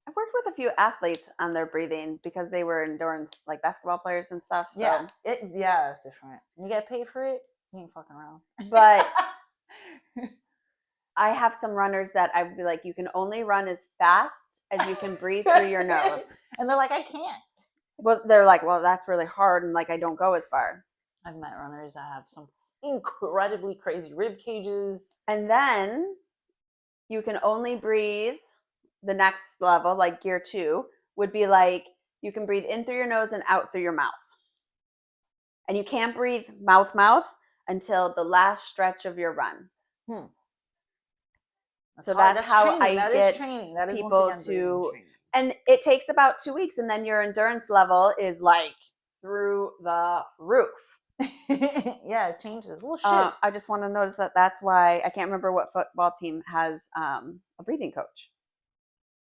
I've worked with a few athletes on their breathing because they were endurance, like basketball players and stuff. So. It's different. You get paid for it, you ain't fucking around. But I have some runners that I would be like, you can only run as fast as you can breathe through your nose. And they're like, I can't. Well, they're like, well, that's really hard, and like I don't go as far. I've met runners that have some incredibly crazy rib cages. And then you can only breathe. The next level, like gear 2, would be like you can breathe in through your nose and out through your mouth. And you can't breathe mouth until the last stretch of your run. So that's how I get people to, and it takes about 2 weeks, and then your endurance level is like through the roof. Yeah, it changes. Well, shit. I just want to notice that's why I can't remember what football team has a breathing coach.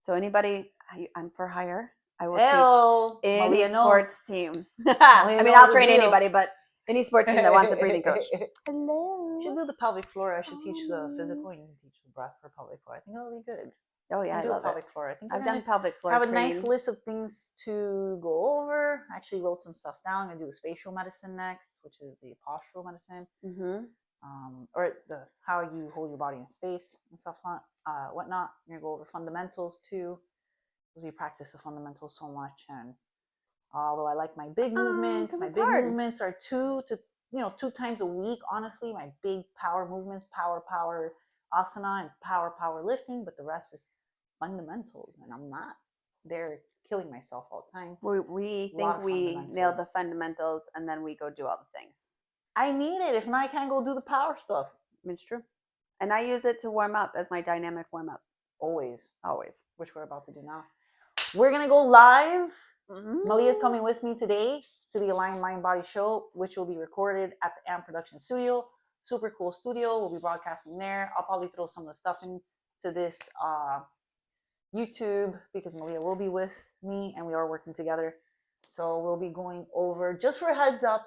So anybody, I'm for hire. I will teach any sports team. I mean, I'll train anybody, but any sports team that wants a breathing coach. Hello. You should do the pelvic floor. I should teach the physical, and you can teach the breath for pelvic floor. I think that'll be good. Oh yeah, I love pelvic floor. I think I've done pelvic floor. I have a nice list of things to go over. I actually wrote some stuff down. I'm gonna do the spatial medicine next, which is the postural medicine, or the how you hold your body in space and stuff, whatnot. You're gonna go over fundamentals too, because we practice the fundamentals so much. And although I like my big movements, movements are 2 times a week. Honestly, my big power movements, power asana, and power lifting, but the rest is fundamentals, and I'm not there killing myself all the time. We think we nail the fundamentals, and then we go do all the things. I need it. If not, I can't go do the power stuff. It's true. And I use it to warm up as my dynamic warm up. Always. Which we're about to do now. We're gonna go live. Malia's coming with me today to the Aligned Mind Body Show, which will be recorded at the AM Production Studio. Super cool studio. We'll be broadcasting there. I'll probably throw some of the stuff into this YouTube because Malia will be with me and we are working together. So we'll be going over, just for a heads up,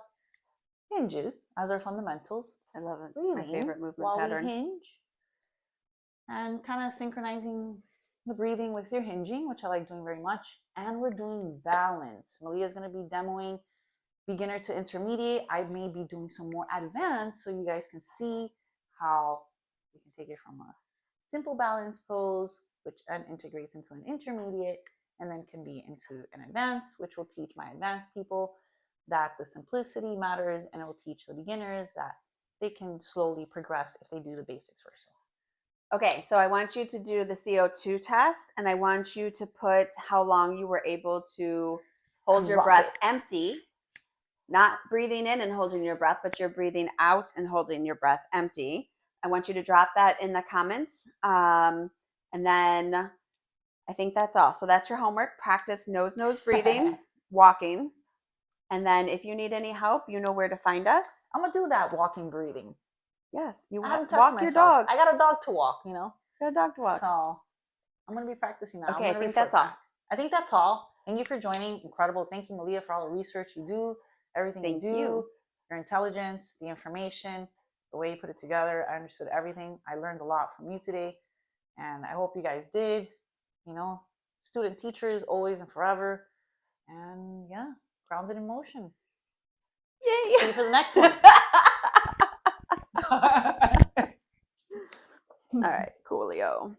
hinges as our fundamentals. I love it. It's my favorite movement pattern. We hinge and kind of synchronizing the breathing with your hinging, which I like doing very much. And we're doing balance. Malia's going to be demoing beginner to intermediate. I may be doing some more advanced so you guys can see how you can take it from a simple balance pose, which then integrates into an intermediate, and then can be into an advanced, which will teach my advanced people that the simplicity matters, and it will teach the beginners that they can slowly progress if they do the basics first. Okay, so I want you to do the CO2 test, and I want you to put how long you were able to hold your breath empty, not breathing in and holding your breath, but you're breathing out and holding your breath empty. I want you to drop that in the comments. And then I think that's all. So that's your homework. Practice nose breathing, walking. And then if you need any help, you know where to find us. I'm going to do that walking, breathing. Yes, you I haven't walk tested your myself. dog. I got a dog to walk, you know. Got a dog to walk. So I'm going to be practicing that. Okay, I think that's all. I think that's all. Thank you for joining. Incredible. Thank you, Malia, for all the research you do, everything you do, your intelligence, the information, the way you put it together. I understood everything. I learned a lot from you today, and I hope you guys did. You know, student teachers always and forever. And yeah, grounded in motion. Yay! See you for the next one. All right, coolio.